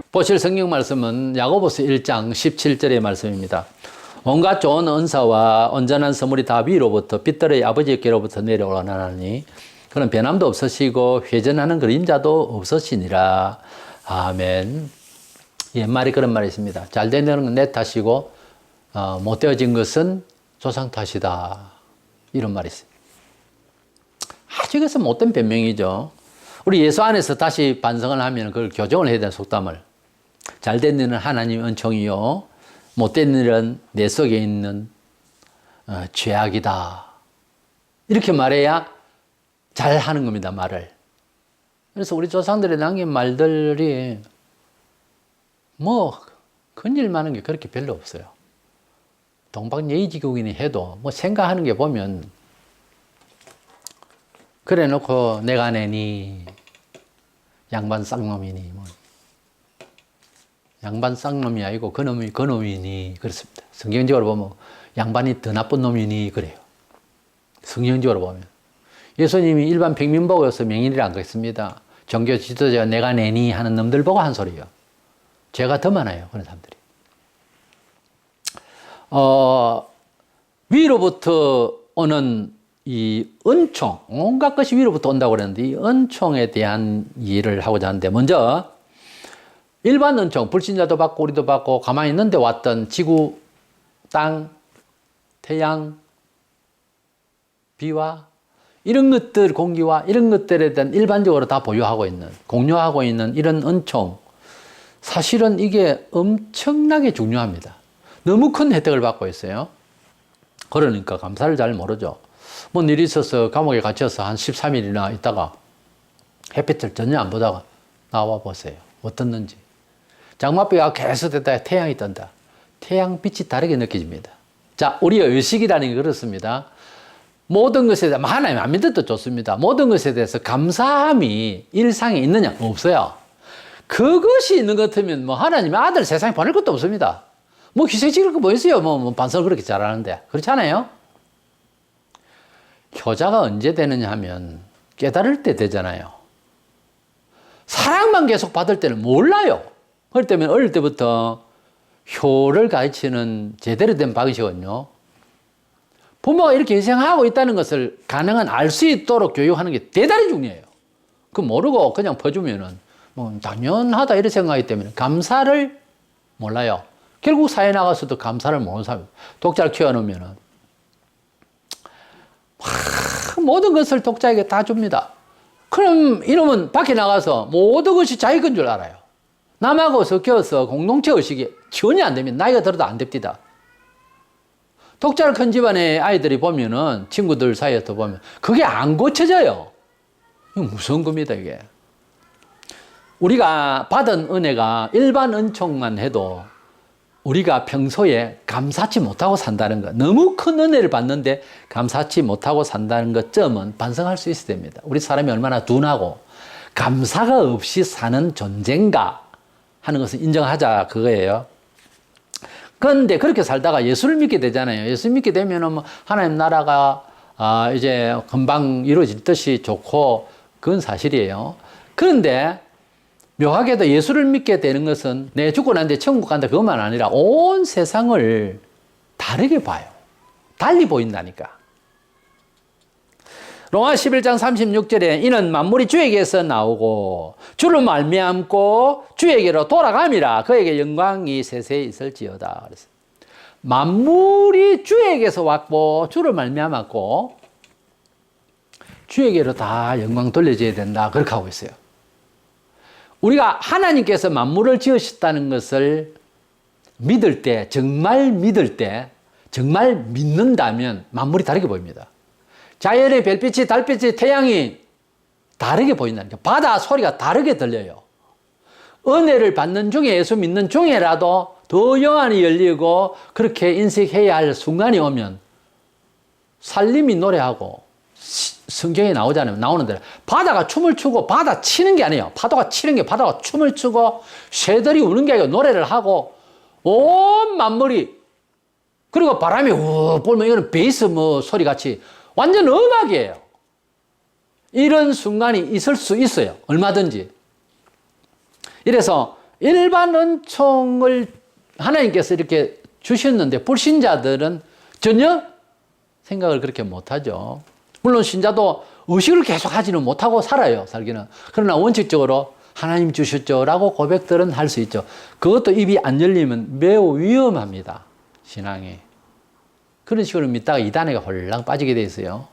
보실 성경 말씀은 야고보서 1장 17절의 말씀입니다. 온갖 좋은 은사와 온전한 선물이 다 위로부터 빛들의 아버지께로부터 내려오나니 그런 변함도 없으시고 회전하는 그림자도 없으시니라. 아멘. 옛말에 그런 말이 있습니다. 잘 되는 건 내 탓이고 못 되어진 것은 조상 탓이다. 이런 말이 있어요. 아주 이것은 못된 변명이죠. 우리 예수 안에서 다시 반성을 하면 그걸 교정을 해야 되는 속담을. 잘된 일은 하나님 은총이요. 못된 일은 내 속에 있는 죄악이다. 이렇게 말해야 잘 하는 겁니다, 말을. 그래서 우리 조상들이 남긴 말들이 큰일 많은 게 그렇게 별로 없어요. 동방예의지국인이 해도 생각하는 게 보면 그래 놓고 내가 내니 양반 쌍놈이니 양반 쌍놈이 아니고 그놈이 그놈이니 그렇습니다. 성경적으로 보면 양반이 더 나쁜 놈이니 그래요. 성경적으로 보면 예수님이 일반 평민 보고서 명인이라 안 그랬습니다. 종교 지도자 내가 내니 하는 놈들 보고 한 소리예요. 죄가 더 많아요. 그런 사람들이. 위로부터 오는 이 은총, 온갖 것이 위로부터 온다고 그랬는데 이 은총에 대한 이해를 하고자 하는데 먼저 일반 은총, 불신자도 받고 우리도 받고 가만히 있는데 왔던 지구, 땅, 태양, 비와 이런 것들, 공기와 이런 것들에 대한 일반적으로 다 보유하고 있는, 공유하고 있는 이런 은총 사실은 이게 엄청나게 중요합니다. 너무 큰 혜택을 받고 있어요. 그러니까 감사를 잘 모르죠. 뭔 일이 있어서 감옥에 갇혀서 한 13일이나 있다가 햇빛을 전혀 안 보다가 나와 보세요. 어떻는지. 장맛비가 계속 됐다가 태양이 뜬다. 태양빛이 다르게 느껴집니다. 자, 우리가 의식이라는 게 그렇습니다. 모든 것에 대해서 하나님 안 믿어도 좋습니다. 모든 것에 대해서 감사함이 일상에 있느냐? 없어요. 그것이 있는 것 같으면 하나님의 아들 세상에 보낼 것도 없습니다. 희생 지을 거 뭐 있어요? 반성을 그렇게 잘하는데. 그렇지 않아요? 효자가 언제 되느냐 하면 깨달을 때 되잖아요. 사랑만 계속 받을 때는 몰라요. 그렇기 때문에 어릴 때부터 효를 가르치는 제대로 된 방식은요. 부모가 이렇게 희생하고 있다는 것을 가능한 알 수 있도록 교육하는 게 대단히 중요해요. 그 모르고 그냥 퍼주면은 당연하다 이렇게 생각하기 때문에 감사를 몰라요. 결국 사회 나가서도 감사를 모르는 사람, 독자를 키워놓으면은 모든 것을 독자에게 다 줍니다. 그럼 이놈은 밖에 나가서 모든 것이 자기 건 줄 알아요. 남하고 섞여서 공동체 의식이 전혀 안 됩니다. 나이가 들어도 안 됩니다. 독자를 큰 집안의 아이들이 보면은 친구들 사이에서 보면 그게 안 고쳐져요. 이거 무서운 겁니다, 이게. 우리가 받은 은혜가 일반 은총만 해도 우리가 평소에 감사치 못하고 산다는 것, 너무 큰 은혜를 받는데 감사치 못하고 산다는 것 점은 반성할 수 있어야 됩니다. 우리 사람이 얼마나 둔하고 감사가 없이 사는 존재인가 하는 것을 인정하자 그거예요. 그런데 그렇게 살다가 예수를 믿게 되잖아요. 예수 믿게 되면은 하나님 나라가 이제 금방 이루어질 듯이 좋고 그건 사실이에요. 그런데 묘하게도 예수를 믿게 되는 것은 내 죽고 난 뒤에 천국 간다 그것만 아니라 온 세상을 다르게 봐요. 달리 보인다니까. 로마 11장 36절에 이는 만물이 주에게서 나오고 주를 말미암고 주에게로 돌아감이라 그에게 영광이 세세히 있을지어다. 그래서 만물이 주에게서 왔고 주를 말미암았고 주에게로 다 영광 돌려줘야 된다. 그렇게 하고 있어요. 우리가 하나님께서 만물을 지으셨다는 것을 믿을 때, 정말 믿을 때, 정말 믿는다면 만물이 다르게 보입니다. 자연의 별빛이, 달빛이, 태양이 다르게 보인다니까. 바다 소리가 다르게 들려요. 은혜를 받는 중에, 예수 믿는 중에라도 더 영안이 열리고 그렇게 인식해야 할 순간이 오면 살림이 노래하고 성경에 나오잖아요. 나오는데 바다가 춤을 추고 바다 치는 게 아니에요. 파도가 치는 게 바다가 춤을 추고 새들이 우는 게 아니고 노래를 하고 온 만물이 그리고 바람이 우 불면 이거는 베이스 소리 같이 완전 음악이에요. 이런 순간이 있을 수 있어요. 얼마든지. 이래서 일반 은총을 하나님께서 이렇게 주셨는데 불신자들은 전혀 생각을 그렇게 못하죠. 물론 신자도 의식을 계속 하지는 못하고 살아요, 살기는. 그러나 원칙적으로 하나님 주셨죠 라고 고백들은 할 수 있죠. 그것도 입이 안 열리면 매우 위험합니다, 신앙이. 그런 식으로 믿다가 이단에 홀랑 빠지게 돼 있어요.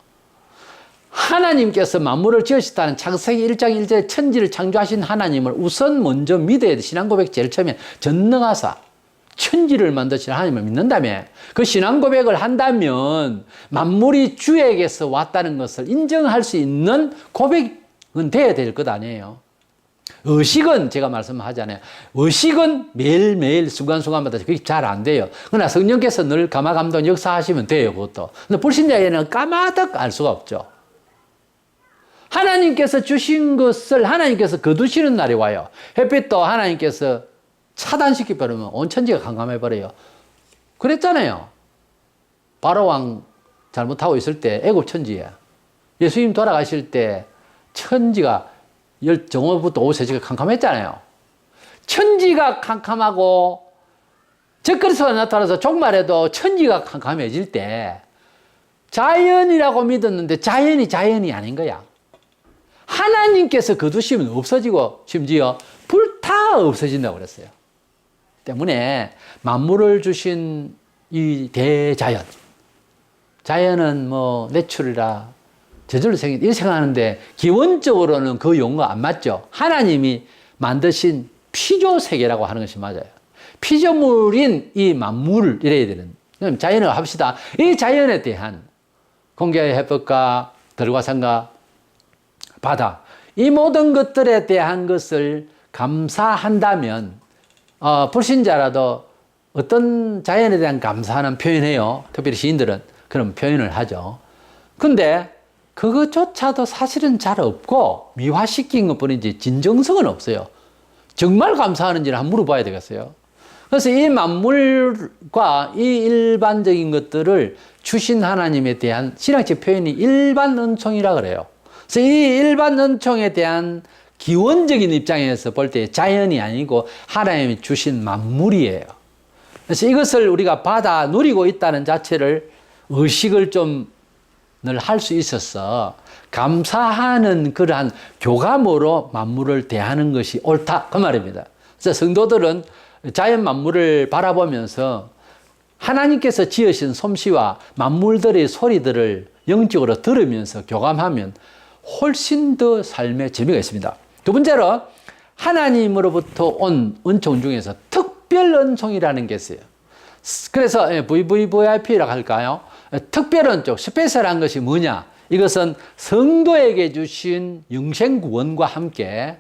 하나님께서 만물을 지으셨다는 창세기 1장 1절에 천지를 창조하신 하나님을 우선 먼저 믿어야 돼. 신앙 고백 제일 처음에 전능하사 천지를 만드신 하나님을 믿는다며. 그 신앙 고백을 한다면 만물이 주에게서 왔다는 것을 인정할 수 있는 고백은 돼야 될 것 아니에요. 의식은 제가 말씀하잖아요. 의식은 매일매일 순간순간마다 그게 잘 안 돼요. 그러나 성령께서 늘 감화감동 역사하시면 돼요, 그것도. 근데 불신자에는 까마득 알 수가 없죠. 하나님께서 주신 것을 하나님께서 거두시는 날이 와요. 햇빛도 하나님께서 차단시켜버리면 온 천지가 캄캄해버려요. 그랬잖아요. 바로왕 잘못하고 있을 때 애굽 천지에 예수님 돌아가실 때 천지가 정오부터 오후 3시가 캄캄했잖아요. 천지가 캄캄하고 적그리스도가 나타나서 종말에도 천지가 캄캄해질 때 자연이라고 믿었는데 자연이 아닌 거야. 하나님께서 거두시면 없어지고 심지어 불타 없어진다고 그랬어요. 때문에 만물을 주신 이 대자연, 자연은 뭐 내추럴이라 저절로 생긴 이렇게 생각하는데 기원적으로는 그 용어가 안 맞죠. 하나님이 만드신 피조 세계라고 하는 것이 맞아요. 피조물인 이 만물 이래야 되는. 그럼 자연을 합시다. 이 자연에 대한 공기의 햇볕과 들과 산과 바다, 이 모든 것들에 대한 것을 감사한다면 불신자라도 어떤 자연에 대한 감사는 표현해요. 특별히 시인들은 그런 표현을 하죠. 근데 그것조차도 사실은 잘 없고 미화시킨 것뿐이지 진정성은 없어요. 정말 감사하는지를 한번 물어봐야 되겠어요. 그래서 이 만물과 이 일반적인 것들을 주신 하나님에 대한 신학적 표현이 일반 은총이라 그래요. 그래서 이 일반 은총에 대한 기원적인 입장에서 볼 때 자연이 아니고 하나님이 주신 만물이에요. 그래서 이것을 우리가 받아 누리고 있다는 자체를 의식을 좀 늘 할 수 있어서 감사하는 그러한 교감으로 만물을 대하는 것이 옳다 그 말입니다. 그래서 성도들은 자연 만물을 바라보면서 하나님께서 지으신 솜씨와 만물들의 소리들을 영적으로 들으면서 교감하면 훨씬 더 삶의 재미가 있습니다. 두 번째로 하나님으로부터 온 은총 중에서 특별 은총이라는 게 있어요. 그래서 VVVIP라고 할까요? 특별 은총, 스페셜한 것이 뭐냐? 이것은 성도에게 주신 영생 구원과 함께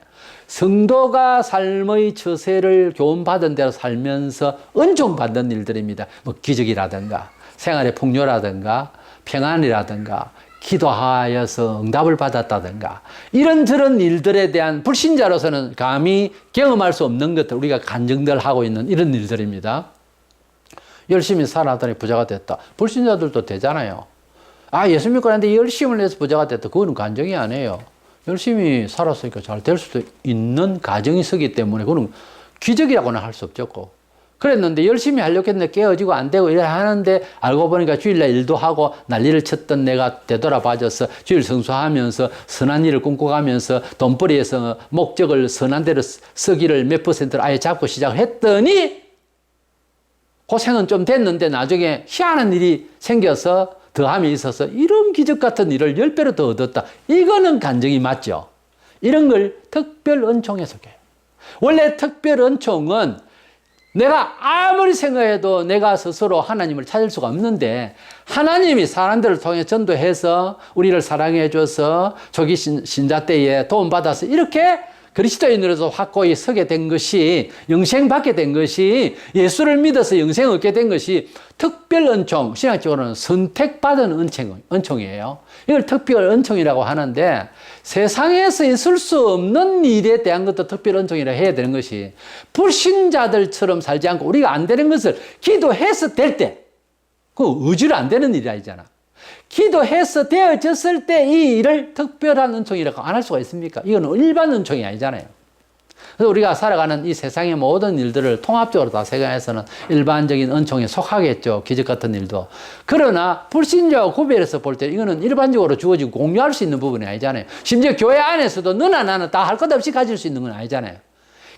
성도가 삶의 처세를 교훈받은 대로 살면서 은총받는 일들입니다. 뭐 기적이라든가 생활의 풍요라든가 평안이라든가 기도하여서 응답을 받았다든가 이런저런 일들에 대한 불신자로서는 감히 경험할 수 없는 것들 우리가 간증들 하고 있는 이런 일들입니다. 열심히 살았더니 부자가 됐다. 불신자들도 되잖아요. 예수 믿고 났는데 열심을 해서 부자가 됐다. 그거는 간증이 아니에요. 열심히 살았으니까 잘 될 수도 있는 가정이 서기 때문에 그거는 기적이라고는 할 수 없죠. 그랬는데 열심히 하려고 했는데 깨어지고 안 되고 이래 하는데 알고 보니까 주일날 일도 하고 난리를 쳤던 내가 되돌아봐줘서 주일 성수하면서 선한 일을 꿈꿔가면서 돈벌이에서 목적을 선한 대로 쓰기를 몇 %를 아예 잡고 시작했더니 고생은 좀 됐는데 나중에 희한한 일이 생겨서 더함이 있어서 이런 기적 같은 일을 10배로 더 얻었다. 이거는 간증이 맞죠. 이런 걸 특별 은총에 속해요. 원래 특별 은총은 내가 아무리 생각해도 내가 스스로 하나님을 찾을 수가 없는데 하나님이 사람들을 통해 전도해서 우리를 사랑해 줘서 초기 신자 때에 도움받아서 이렇게 그리스도인으로서 확고히 서게 된 것이 영생 받게 된 것이 예수를 믿어서 영생 얻게 된 것이 특별 은총, 신학적으로는 선택받은 은총이에요. 이걸 특별 은총이라고 하는데 세상에서 있을 수 없는 일에 대한 것도 특별 은총이라 해야 되는 것이 불신자들처럼 살지 않고 우리가 안 되는 것을 기도해서 될 때 그 의지로 안 되는 일이 아니잖아. 기도해서 되어졌을 때 이 일을 특별한 은총이라고 안 할 수가 있습니까? 이건 일반 은총이 아니잖아요. 그래서 우리가 살아가는 이 세상의 모든 일들을 통합적으로 다 생각해서는 일반적인 은총에 속하겠죠. 기적 같은 일도. 그러나 불신자와 구별해서 볼 때 이거는 일반적으로 주어지고 공유할 수 있는 부분이 아니잖아요. 심지어 교회 안에서도 너나 나는 다 할 것 없이 가질 수 있는 건 아니잖아요.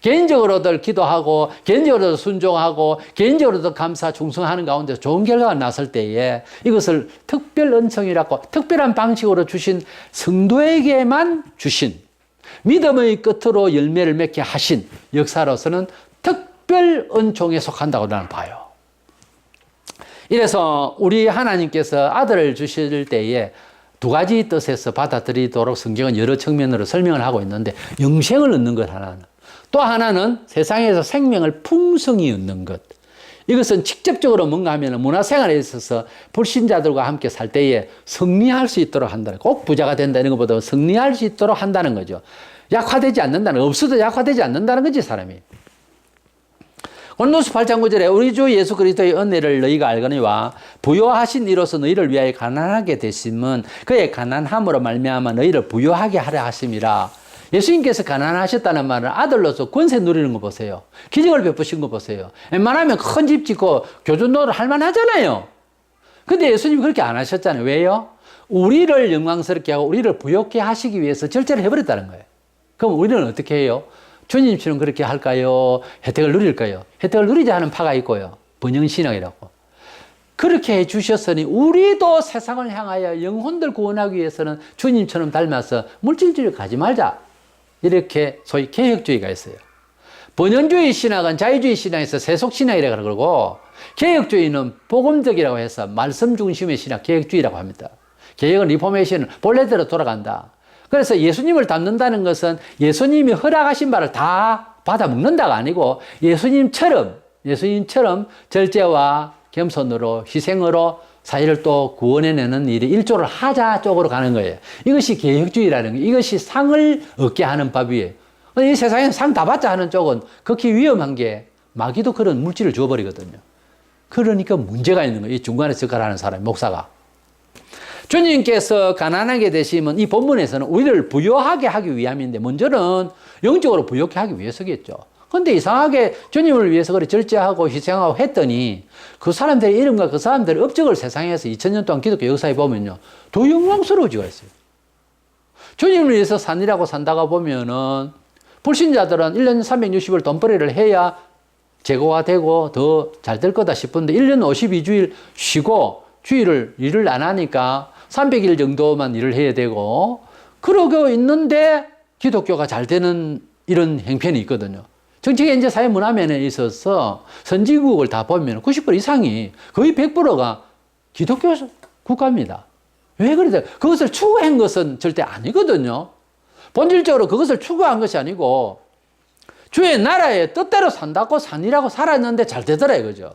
개인적으로들 기도하고 개인적으로도 순종하고 개인적으로도 감사 충성하는 가운데 좋은 결과가 났을 때에 이것을 특별 은총이라고 특별한 방식으로 주신 성도에게만 주신 믿음의 끝으로 열매를 맺게 하신 역사로서는 특별 은총에 속한다고 나는 봐요. 이래서 우리 하나님께서 아들을 주실 때에 두 가지 뜻에서 받아들이도록 성경은 여러 측면으로 설명을 하고 있는데 영생을 얻는 것 하나는 또 하나는 세상에서 생명을 풍성히 얻는 것. 이것은 직접적으로 뭔가 하면 문화생활에 있어서 불신자들과 함께 살 때에 승리할 수 있도록 한다는, 꼭 부자가 된다는 것보다 승리할 수 있도록 한다는 거죠. 약화되지 않는다는, 없어도 약화되지 않는다는 거지, 사람이. 고린도서 8장 9절에 우리 주 예수 그리스도의 은혜를 너희가 알거니와 부요하신 이로서 너희를 위하여 가난하게 되심은 그의 가난함으로 말미암아 너희를 부요하게 하려 하심이라. 예수님께서 가난하셨다는 말은 아들로서 권세 누리는 거 보세요. 기적을 베푸신 거 보세요. 웬만하면 큰 집 짓고 교준노를 할 만하잖아요. 근데 예수님이 그렇게 안 하셨잖아요. 왜요? 우리를 영광스럽게 하고 우리를 부욕해 하시기 위해서 절제를 해버렸다는 거예요. 그럼 우리는 어떻게 해요? 주님처럼 그렇게 할까요? 혜택을 누릴까요? 혜택을 누리자 하는 파가 있고요. 번영신앙이라고. 그렇게 해주셨으니 우리도 세상을 향하여 영혼들 구원하기 위해서는 주님처럼 닮아서 물질주의를 가지 말자. 이렇게 소위 개혁주의가 있어요. 번영주의 신학은 자유주의 신학에서 세속신학이라고 그러고 개혁주의는 복음적이라고 해서 말씀 중심의 신학, 개혁주의라고 합니다. 개혁은 리포메이션은 본래대로 돌아간다. 그래서 예수님을 닮는다는 것은 예수님이 허락하신 바를 다 받아 먹는다가 아니고 예수님처럼 절제와 겸손으로 희생으로 사회를 또 구원해내는 일이 일조를 하자 쪽으로 가는 거예요. 이것이 개혁주의라는 거예요. 이것이 상을 얻게 하는 법이에요. 이 세상에 상 다 받자 하는 쪽은 극히 위험한 게 마귀도 그런 물질을 주어버리거든요. 그러니까 문제가 있는 거예요. 이 중간에 역할하는 사람, 목사가. 주님께서 가난하게 되시면 이 본문에서는 우리를 부요하게 하기 위함인데 먼저는 영적으로 부요하게 하기 위해서겠죠. 근데 이상하게 주님을 위해서 그렇게 절제하고 희생하고 했더니 그 사람들의 이름과 그 사람들의 업적을 세상에서 2000년 동안 기독교 역사에 보면요. 더 영광스러워지고 있어요. 주님을 위해서 산이라고 산다가 보면은 불신자들은 1년 360일 돈벌이를 해야 제거가 되고 더 잘 될 거다 싶은데 1년 52주일 쉬고 주일을 일을 안 하니까 300일 정도만 일을 해야 되고 그러고 있는데 기독교가 잘 되는 이런 형편이 있거든요. 정치, 경제, 사회, 문화면에 있어서 선진국을 다 보면 90% 이상이 거의 100%가 기독교 국가입니다. 왜 그러죠? 그것을 추구한 것은 절대 아니거든요. 본질적으로 그것을 추구한 것이 아니고 주의 나라의 뜻대로 산다고 산이라고 살았는데 잘 되더라 이거죠.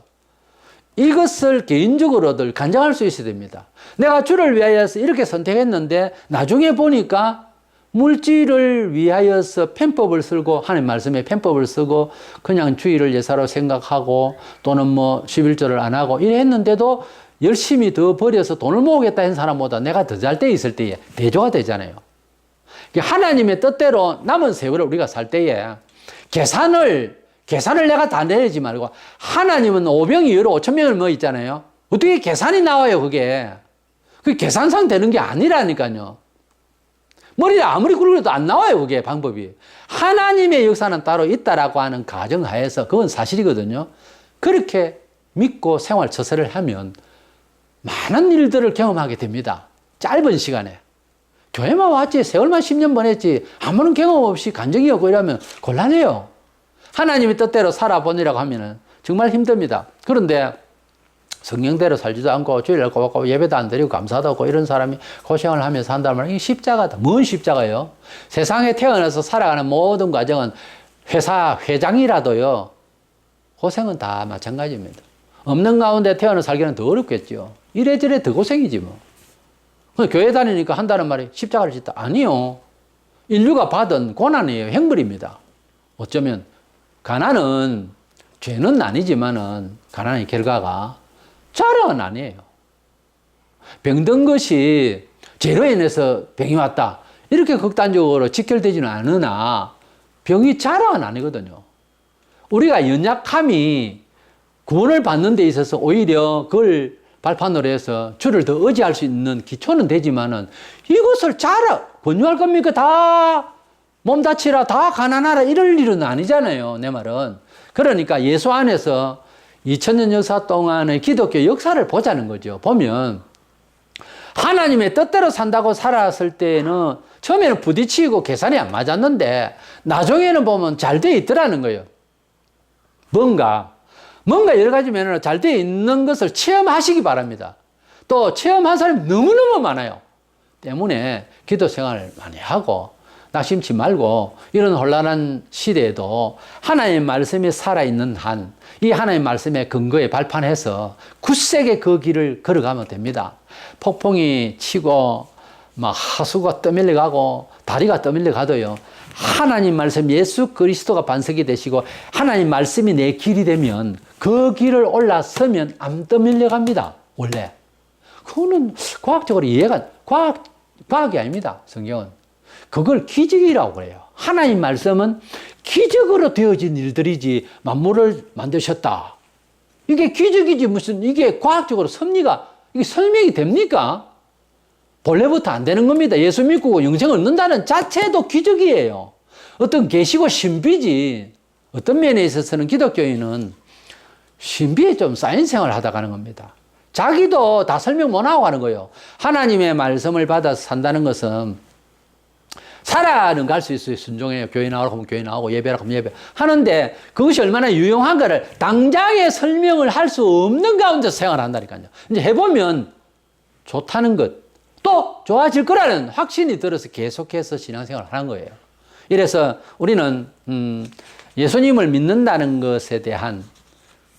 이것을 개인적으로들 간장할 수 있어야 됩니다. 내가 주를 위하여서 이렇게 선택했는데 나중에 보니까 물질을 위하여서 편법을 쓰고 하나님 말씀에 편법을 쓰고 그냥 주일을 예사로 생각하고 또는 뭐 11조를 안 하고 이래 했는데도 열심히 더 벌여서 돈을 모으겠다 한 사람보다 내가 더 잘 때 있을 때에 대조가 되잖아요. 하나님의 뜻대로 남은 세월을 우리가 살 때에 계산을 내가 다 내지 말고 하나님은 5병이 여러 5,000명을 뭐 있잖아요. 어떻게 계산이 나와요 그게. 그게 계산상 되는 게 아니라니까요. 머리를 아무리 굴려도 안 나와요 그게 방법이. 하나님의 역사는 따로 있다라고 하는 가정하에서 그건 사실이거든요. 그렇게 믿고 생활 처세를 하면 많은 일들을 경험하게 됩니다. 짧은 시간에. 교회만 왔지 세월만 10년 보냈지 아무런 경험 없이 간증이 없고 이러면 곤란해요. 하나님의 뜻대로 살아보니라고 하면 정말 힘듭니다. 그런데 성령대로 살지도 않고 주일날 꼬박꼬박 예배도 안 드리고 감사도 하고 이런 사람이 고생을 하면서 한다는 말은 이게 십자가다. 뭔 십자가예요? 세상에 태어나서 살아가는 모든 과정은 회사 회장이라도요. 고생은 다 마찬가지입니다. 없는 가운데 태어나 살기는 더 어렵겠죠. 이래저래 더 고생이지 뭐. 교회 다니니까 한다는 말이 십자가를 짓다. 아니요. 인류가 받은 고난이에요. 행벌입니다. 어쩌면 가난은 죄는 아니지만은 가난의 결과가 자랑은 아니에요. 병든 것이 죄로 인해서 병이 왔다. 이렇게 극단적으로 직결되지는 않으나 병이 자랑은 아니거든요. 우리가 연약함이 구원을 받는 데 있어서 오히려 그걸 발판으로 해서 주를 더 의지할 수 있는 기초는 되지만은 이것을 권유할 겁니까? 다 몸 다치라, 다 가난하라 이럴 일은 아니잖아요. 내 말은. 그러니까 예수 안에서 2000년 역사 동안의 기독교 역사를 보자는 거죠. 보면 하나님의 뜻대로 산다고 살았을 때는 처음에는 부딪히고 계산이 안 맞았는데 나중에는 보면 잘 돼 있더라는 거예요. 뭔가 여러 가지 면으로 잘 돼 있는 것을 체험하시기 바랍니다. 또 체험한 사람이 너무너무 많아요. 때문에 기도 생활을 많이 하고 낙심치 말고 이런 혼란한 시대에도 하나님의 말씀이 살아있는 한 이 하나님의 말씀의 근거에 발판해서 굳세게 그 길을 걸어가면 됩니다. 폭풍이 치고 막 하수가 떠밀려 가고 다리가 떠밀려 가도요. 하나님 말씀 예수 그리스도가 반석이 되시고 하나님 말씀이 내 길이 되면 그 길을 올라서면 안 떠밀려 갑니다. 원래. 그거는 과학적으로 과학이 아닙니다. 성경은. 그걸 기적이라고 그래요. 하나님 말씀은 기적으로 되어진 일들이지 만물을 만드셨다. 이게 기적이지 무슨 이게 과학적으로 이게 설명이 됩니까? 본래부터 안 되는 겁니다. 예수 믿고 영생을 얻는다는 자체도 기적이에요. 어떤 계시고 신비지. 어떤 면에 있어서는 기독교인은 신비에 좀 쌓인 생활을 하다 가는 겁니다. 자기도 다 설명 못하고 가는 거예요. 하나님의 말씀을 받아서 산다는 것은 살아는 갈 수 있어요. 순종해요. 교회 나오라고 하면 교회 나오고 예배라고 하면 예배 하는데 그것이 얼마나 유용한가를 당장에 설명을 할 수 없는 가운데서 생활한다니까요. 이제 해보면 좋다는 것, 또 좋아질 거라는 확신이 들어서 계속해서 신앙생활을 하는 거예요. 이래서 우리는 예수님을 믿는다는 것에 대한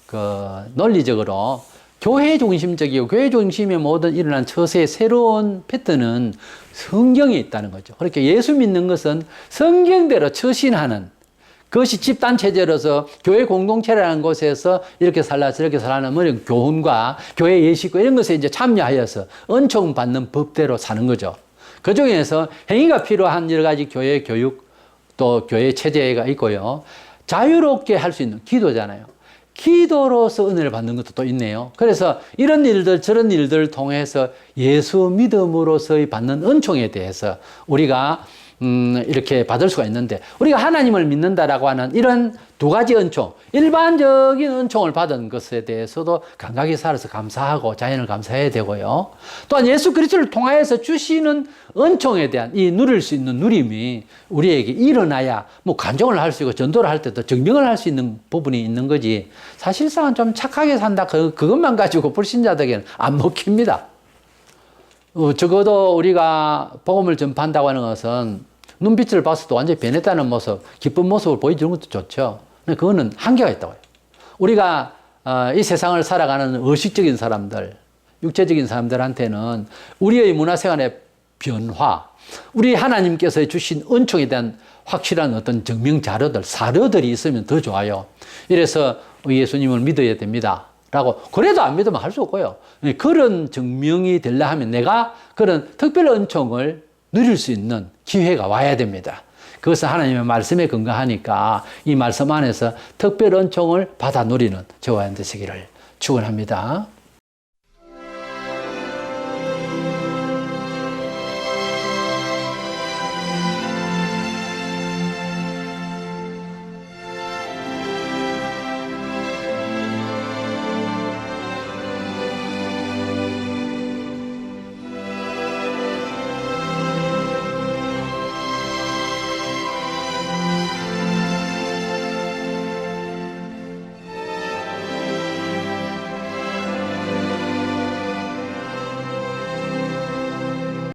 그 논리적으로 교회 중심적이고 교회 중심의 모든 일어난 처세의 새로운 패턴은 성경에 있다는 거죠. 그렇게 예수 믿는 것은 성경대로 처신하는 그것이 집단체제로서 교회 공동체라는 곳에서 이렇게 살라 저렇게 살라는 뭐 교훈과 교회 예식과 이런 것에 이제 참여하여서 은총 받는 법대로 사는 거죠. 그 중에서 행위가 필요한 여러 가지 교회 교육 또 교회 체제가 있고요. 자유롭게 할 수 있는 기도잖아요. 기도로서 은혜를 받는 것도 또 있네요. 그래서 이런 일들 저런 일들을 통해서 예수 믿음으로서의 받는 은총에 대해서 우리가 이렇게 받을 수가 있는데 우리가 하나님을 믿는다라고 하는 이런 두 가지 은총, 일반적인 은총을 받은 것에 대해서도 감각이 살아서 감사하고 자연을 감사해야 되고요. 또한 예수 그리스도를 통하여서 주시는 은총에 대한 이 누릴 수 있는 누림이 우리에게 일어나야 뭐 간증을 할 수 있고 전도를 할 때도 증명을 할 수 있는 부분이 있는 거지. 사실상은 좀 착하게 산다 그것만 가지고 불신자들에게는 안 먹힙니다. 적어도 우리가 복음을 전파한다고 하는 것은 눈빛을 봤어도 완전히 변했다는 모습, 기쁜 모습을 보여주는 것도 좋죠. 근데 그거는 한계가 있다고요. 우리가 이 세상을 살아가는 의식적인 사람들, 육체적인 사람들한테는 우리의 문화생활의 변화, 우리 하나님께서 주신 은총에 대한 확실한 어떤 증명 자료들, 사료들이 있으면 더 좋아요. 이래서 예수님을 믿어야 됩니다. 라고 그래도 안 믿으면 할 수 없고요. 그런 증명이 되려 하면 내가 그런 특별 은총을 누릴 수 있는 기회가 와야 됩니다. 그것은 하나님의 말씀에 근거하니까 이 말씀 안에서 특별 은총을 받아 누리는 저와 여러분 되시기를 축원합니다.